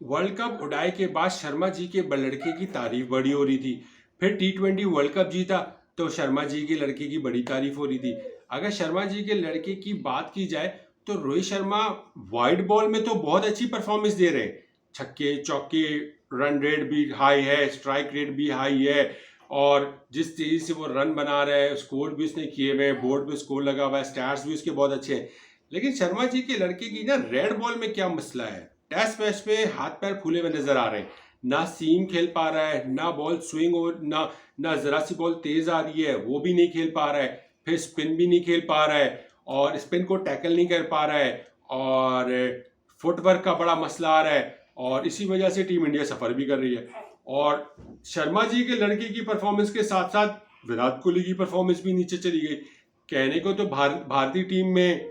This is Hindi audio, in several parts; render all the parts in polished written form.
वर्ल्ड कप उड़ाए के बाद शर्मा जी के लड़के की तारीफ बड़ी हो रही थी। फिर T20 वर्ल्ड कप जीता तो शर्मा जी के लड़के की बड़ी तारीफ हो रही थी। अगर शर्मा जी के लड़के की बात की जाए तो रोहित शर्मा वाइड बॉल में तो बहुत अच्छी परफॉर्मेंस दे रहे हैं। छक्के चौके, रन रेट भी हाई है, स्ट्राइक रेट भी हाई है, और जिस तेजी से वो रन बना रहे हैं, स्कोर भी उसने किए हुए हैं, बोर्ड पे स्कोर लगा हुआ है, स्टैट्स भी उसके बहुत अच्छे हैं। लेकिन शर्मा जी के लड़के की ना रेड बॉल में क्या मसला है, टेस्ट मैच में हाथ पैर फूले हुए नजर आ रहे हैं। ना सीम खेल पा रहा है, ना बॉल स्विंग हो, ना जरा सी बॉल तेज आ रही है वो भी नहीं खेल पा रहा है, फिर स्पिन भी नहीं खेल पा रहा है, और स्पिन को टैकल नहीं कर पा रहा है, और फुटवर्क का बड़ा मसला आ रहा है, और इसी वजह से टीम इंडिया सफर भी कर रही है। और शर्मा जी के लड़के की परफॉर्मेंस के साथ साथ विराट कोहली की परफॉर्मेंस भी नीचे चली गई। कहने को तो भारतीय टीम में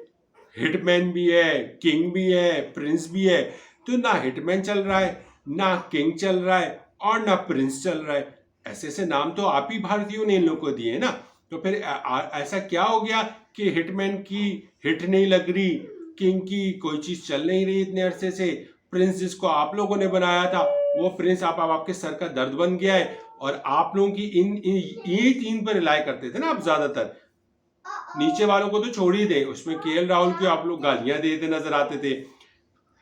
हिटमैन भी है, किंग भी है, प्रिंस भी है, तो ना हिटमैन चल रहा है, ना किंग चल रहा है, और ना प्रिंस चल रहा है। ऐसे ऐसे नाम तो आप ही भारतीयों ने इन लोगों को दिए ना। तो फिर ऐसा क्या हो गया कि हिटमैन की हिट नहीं लग रही, किंग की कोई चीज चल नहीं रही इतने अरसे से, प्रिंस जिसको आप लोगों ने बनाया था वो प्रिंस आप आपके सर का दर्द बन गया है, और आप लोगों की ये तीन पर रिलाय करते थे ना आप ज्यादातर। नीचे वालों को तो छोड़ ही दे, उसमें KL राहुल को आप लोग गालियां देते नजर आते थे।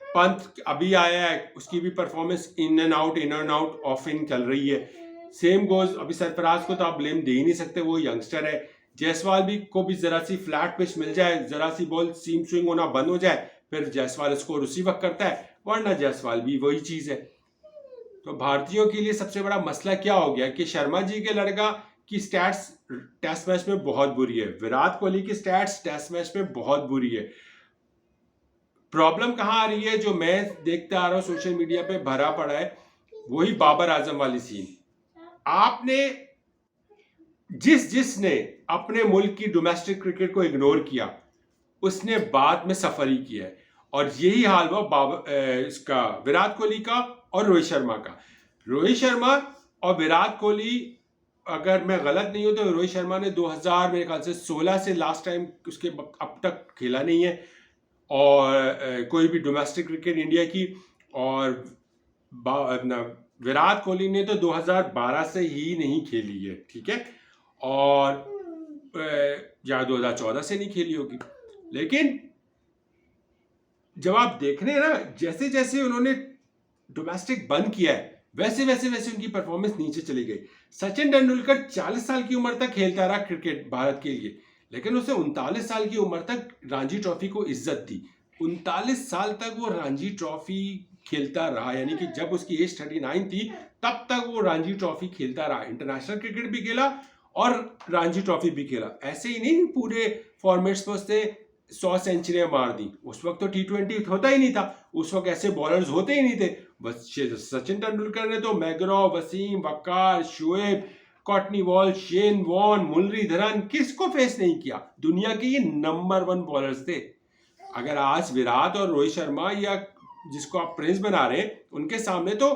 पंत अभी आया है, उसकी भी performance in and out of in चल रही है। सेम गोज, अभी सरफराज को तो आप ब्लेम दे ही नहीं सकते, वो यंगस्टर है। जायसवाल भी को भी जरा सी फ्लैट पिच मिल जाए, जरा सी बॉल सीम स्विंग होना बंद हो जाए, फिर जायसवाल स्कोर उसी वक्त करता है, वरना जायसवाल भी वही चीज है। तो भारतीयों के लिए सबसे बड़ा मसला क्या हो गया कि शर्मा जी के लड़का की स्टैट्स टेस्ट मैच में बहुत बुरी है, विराट कोहली की स्टैट्स टेस्ट मैच में बहुत बुरी है। प्रॉब्लम कहां आ रही है, जो मैं देखता आ रहा हूं सोशल मीडिया पे भरा पड़ा है, वही बाबर आजम वाली सीन। आपने जिसने अपने मुल्क की डोमेस्टिक क्रिकेट को इग्नोर किया उसने बाद में सफर ही किया है, और यही हाल हुआ इसका विराट कोहली का और रोहित शर्मा का। रोहित शर्मा और विराट कोहली, अगर मैं गलत नहीं हूं तो रोहित शर्मा ने 2000 मेरे ख्याल से 16 से लास्ट टाइम उसके अब तक खेला नहीं है, और कोई भी डोमेस्टिक क्रिकेट इंडिया की। और विराट कोहली ने तो 2012 से ही नहीं खेली है, ठीक है, और या 2014 से नहीं खेली होगी। लेकिन जब आप देख रहे हैं ना, जैसे जैसे उन्होंने डोमेस्टिक बंद किया है वैसे वैसे वैसे उनकी परफॉर्मेंस नीचे चली गई। सचिन तेंदुलकर 40 साल की उम्र तक खेलता रहा क्रिकेट भारत के लिए, लेकिन उसे 39 साल की उम्र तक रणजी ट्रॉफी को इज्जत दी। 39 साल तक वो रणजी ट्रॉफी खेलता रहा, यानी कि जब उसकी एज 39 थी तब तक वो रणजी ट्रॉफी खेलता रहा, इंटरनेशनल क्रिकेट भी खेला और रणजी ट्रॉफी भी खेला। ऐसे ही नहीं पूरे फॉर्मेट्स पर उसने 100 सेंचुरियां मार दी। उस वक्त तो T20 होता ही नहीं था, उस वक्त ऐसे बॉलर्स होते ही नहीं थे। बस सचिन तेंदुलकर ने तो McGrath, Wasim, Waqar, Shoaib, Courtney Walsh, Shane Warne, Muralidharan, किसको फेस नहीं किया। दुनिया के ये नंबर 1 बॉलर्स थे। अगर आज विराट और रोहित शर्मा या जिसको आप प्रिंस बना रहे हैं उनके सामने तो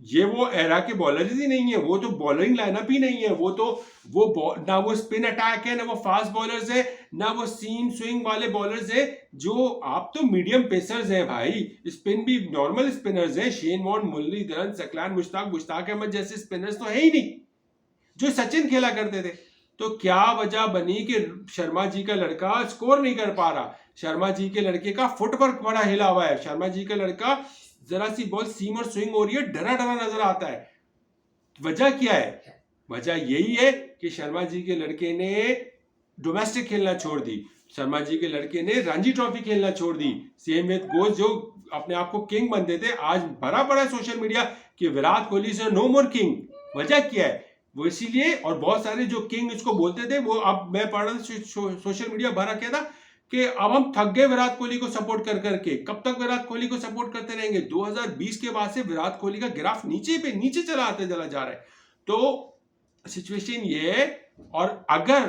ये वो एरा के बॉलर्स ही नहीं है, वो तो बॉलरिंग लाइनअप ही नहीं है, वो ना वो स्पिन अटैक है, ना वो फास्ट बॉलर्स है, ना वो सीम स्विंग वाले बॉलर्स है। जो आप तो मीडियम पेसर्स हैं भाई, स्पिन भी नॉर्मल स्पिनर्स हैं, शेन वॉन, मुरलीधरन, सकलान, मुश्ताक अहमद जैसे स्पिनर्स तो है ही नहीं जो सचिन खेला करते थे। तो क्या वजह बनी कि शर्मा जी का लड़का स्कोर नहीं कर पा रहा। शर्मा जी के लड़के का फुटवर्क बड़ा हिला हुआ है, शर्मा जी का लड़का जरा सी बॉल सीम और स्विंग हो रही है डरा डरा नजर आता है। वजह क्या है? वजह यही है कि शर्मा जी के लड़के ने डोमेस्टिक खेलना छोड़ दी, शर्मा जी के लड़के ने रणजी ट्रॉफी खेलना छोड़ दी। सेम विद गोज, जो अपने आप को किंग बनते थे, आज भरा पड़ा है सोशल मीडिया कि विराट कोहली से नो मोर किंग। वजह क्या है? वो इसीलिए, और बहुत सारे जो किंग इसको बोलते थे, वो अब मैं पढ़ रहा सोशल मीडिया भरा क्या था कि अब हम थक गए विराट कोहली को सपोर्ट कर करके, कब तक विराट कोहली को सपोर्ट करते रहेंगे। 2020 के बाद से विराट कोहली का ग्राफ नीचे पे नीचे चला आते चला जा रहा है। तो सिचुएशन ये है। और अगर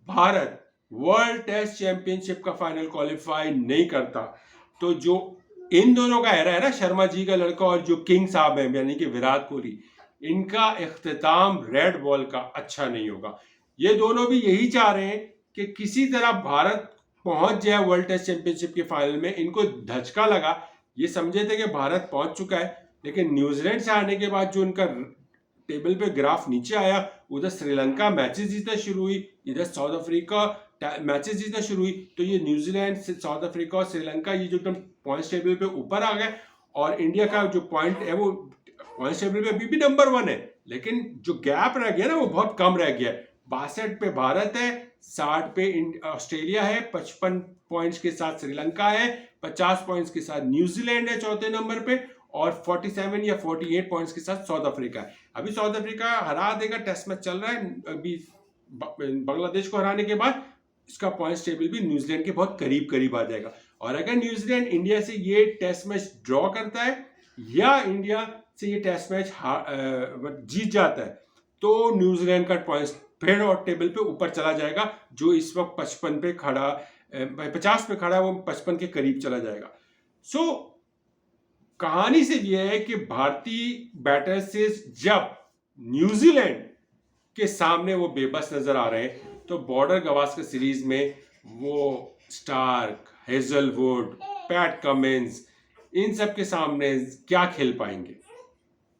भारत वर्ल्ड टेस्ट चैंपियनशिप का फाइनल क्वालिफाई नहीं करता तो जो इन दोनों का एरा है ना, शर्मा जी का लड़का और जो किंग साहब है यानी कि विराट कोहली, इनका इख्तिताम रेड बॉल का अच्छा नहीं होगा। ये दोनों भी यही चाह रहे हैं कि किसी तरह भारत पहुंच जाए वर्ल्ड टेस्ट चैंपियनशिप के फाइनल में। इनको धचका लगा, ये समझे थे कि भारत पहुंच चुका है, लेकिन न्यूजीलैंड से हारने के बाद जो उनका टेबल पे ग्राफ नीचे आया, उधर श्रीलंका मैचेस जीतना शुरू हुई, इधर साउथ अफ्रीका मैचेस जीतना शुरू हुई, तो ये न्यूजीलैंड, साउथ अफ्रीका और श्रीलंका ये जो एकदम पॉइंट्स टेबल पे ऊपर आ गए। और इंडिया का जो पॉइंट है वो पॉइंट्स टेबल पे अभी भी नंबर 1 है, लेकिन जो गैप रह गया ना वो बहुत कम रह गया है। 62 पे भारत है, 60 पे ऑस्ट्रेलिया है, 55 पॉइंट्स के साथ श्रीलंका है, 50 पॉइंट्स के साथ न्यूजीलैंड है चौथे नंबर पे, और 47 या 48 पॉइंट्स के साथ साउथ अफ्रीका है। अभी साउथ अफ्रीका हरा देगा, टेस्ट मैच चल रहा है अभी बांग्लादेश को हराने के बाद, इसका पॉइंट्स टेबल भी न्यूजीलैंड के बहुत करीब करीब आ जाएगा। और अगर न्यूजीलैंड इंडिया से ये टेस्ट मैच ड्रॉ करता है या इंडिया से ये टेस्ट मैच जीत जाता है, तो न्यूजीलैंड का पॉइंट्स फिर और टेबल पे ऊपर चला जाएगा, जो इस वक्त 55 पे खड़ा 50 पे खड़ा है, वो 55 के करीब चला जाएगा। सो कहानी से यह है कि भारतीय बैटर से जब न्यूजीलैंड के सामने वो बेबस नजर आ रहे हैं, तो बॉर्डर गवास्कर सीरीज में वो स्टार्क, हेजलवुड, पैट कमिंस, इन सब के सामने क्या खेल पाएंगे।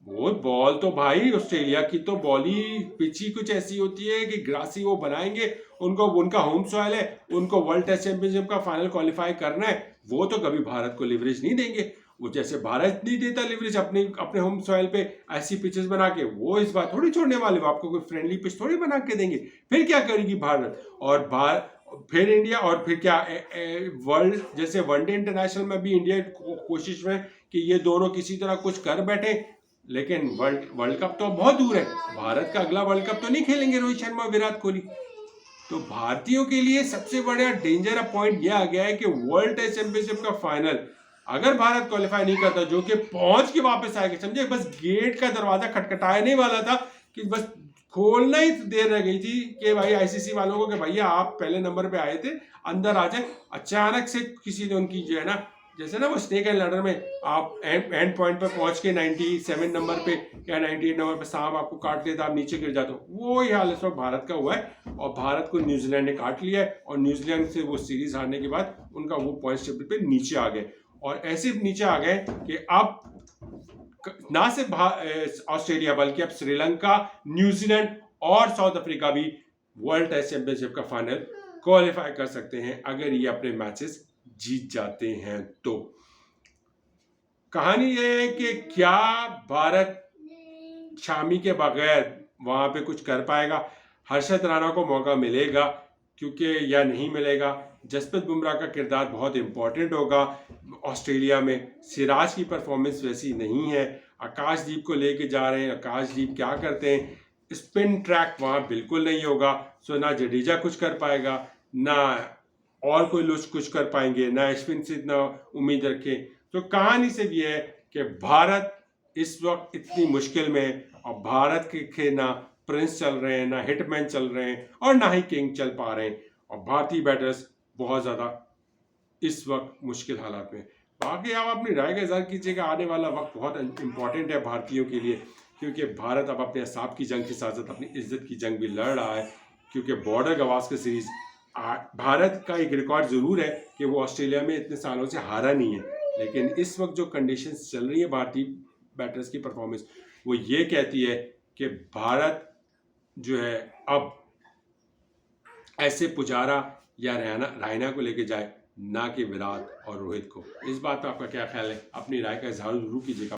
वो बॉल तो भाई ऑस्ट्रेलिया की तो बॉल ही पिच ही कुछ ऐसी होती है कि ग्रासी वो बनाएंगे, उनको उनका होम सॉइल है, उनको वर्ल्ड टेस्ट चैंपियनशिप का फाइनल क्वालिफाई करना है, वो तो कभी भारत को लिवरेज नहीं देंगे। वो जैसे भारत नहीं देता लिवरेज अपने होम सॉइल पे ऐसी पिचेस बना के, वो इस बार थोड़ी छोड़ने वाले, वो आपको कोई फ्रेंडली पिच थोड़ी बना के देंगे। फिर क्या करेगी भारत और फिर इंडिया, और फिर क्या वर्ल्ड जैसे वनडे इंटरनेशनल में भी इंडिया कोशिश में कि ये दोनों किसी तरह कुछ कर बैठे, लेकिन वर्ल्ड कप तो बहुत दूर है। भारत का अगला वर्ल्ड कप तो नहीं खेलेंगे रोहित शर्मा, विराट कोहली। तो भारतीयों के लिए सबसे बड़ा डेंजर पॉइंट यह आ गया है कि वर्ल्ड टेस्ट चैंपियनशिप का फाइनल अगर भारत क्वालिफाई नहीं करता, जो कि पहुंच के वापस आएगा, समझे, बस गेट का दरवाजा खटखटाने वाला था कि बस खोलना ही देर रह गई थी कि भाई आईसीसी वालों को कि भैया आप पहले नंबर पे आए थे, अंदर आ जाए। अचानक से किसी ने उनकी जो है ना, जैसे ना वो स्नेक एंड लैडर में आप एंड पॉइंट पे पहुंच के 97 नंबर पे या 98 नंबर पे सांप आपको काट लेता, आप नीचे गिर जाते हो, वो ही हाल इस वक्त भारत का हुआ है। और भारत को न्यूजीलैंड ने काट लिया है, और न्यूजीलैंड से वो सीरीज हारने के बाद उनका वो पॉइंट टेबल पे नीचे आ गए, और ऐसे नीचे आ गए कि अब ना सिर्फ ऑस्ट्रेलिया बल्कि अब श्रीलंका, न्यूजीलैंड और साउथ अफ्रीका भी वर्ल्ड टेस्ट चैंपियनशिप का फाइनल क्वालिफाई कर सकते हैं अगर ये अपने मैचेस जीत जाते हैं। तो कहानी यह है कि क्या भारत शामी के बगैर वहां पे कुछ कर पाएगा, हर्षद राणा को मौका मिलेगा क्योंकि या नहीं मिलेगा। जसप्रीत बुमराह का किरदार बहुत इंपॉर्टेंट होगा ऑस्ट्रेलिया में, सिराज की परफॉर्मेंस वैसी नहीं है, आकाशदीप को लेके जा रहे हैं, आकाशदीप क्या करते हैं, स्पिन ट्रैक वहाँ बिल्कुल नहीं होगा। सो ना जडेजा कुछ कर पाएगा, ना और कोई लोग कुछ कर पाएंगे, ना अश्विन से इतना उम्मीद रखें। तो कहानी से भी है कि भारत इस वक्त इतनी मुश्किल में, और भारत के ना प्रिंस चल रहे हैं, ना हिटमैन चल रहे हैं, और ना ही किंग चल पा रहे हैं, और भारतीय बैटर्स बहुत ज़्यादा इस वक्त मुश्किल हालात में। बाकी आप अपनी राय का इज़हार कीजिएगा, आने वाला वक्त बहुत इंपॉर्टेंट है भारतीयों के लिए, क्योंकि भारत अब अपने हिसाब की जंग के साथ साथ अपनी इज्जत की जंग भी लड़ रहा है। क्योंकि बॉर्डर गवास्कर सीरीज भारत का एक रिकॉर्ड ज़रूर है कि वो ऑस्ट्रेलिया में इतने सालों से हारा नहीं है, लेकिन इस वक्त जो कंडीशंस चल रही है भारतीय बैटर्स की परफॉर्मेंस, वो ये कहती है कि भारत जो है अब ऐसे पुजारा या रायना को लेके जाए, ना कि विराट और रोहित को। इस बात पर आपका क्या ख्याल है? अपनी राय का इजहार जरूर कीजिएगा।